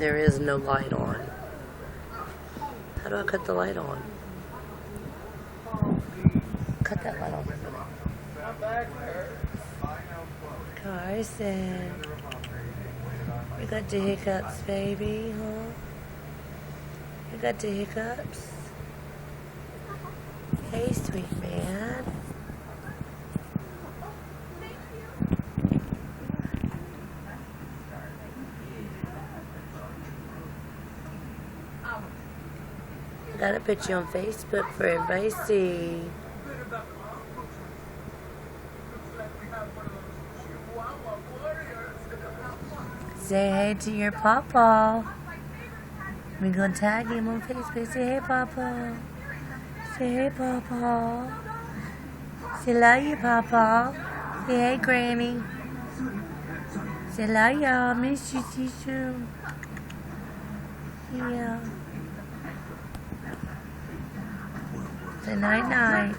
There is no light on. How do I cut the light on? Cut that light on. Carson. You got the hiccups, baby, huh? You got the hiccups? Hey, sweet man. Gotta put you on Facebook for everybody to see. Say hey to your papa. We gonna tag him on Facebook. Say hey, papa. Say hey, papa. Say love you, papa. Say hey, granny. Say love y'all. Miss you, see you soon. Yeah. Say night night.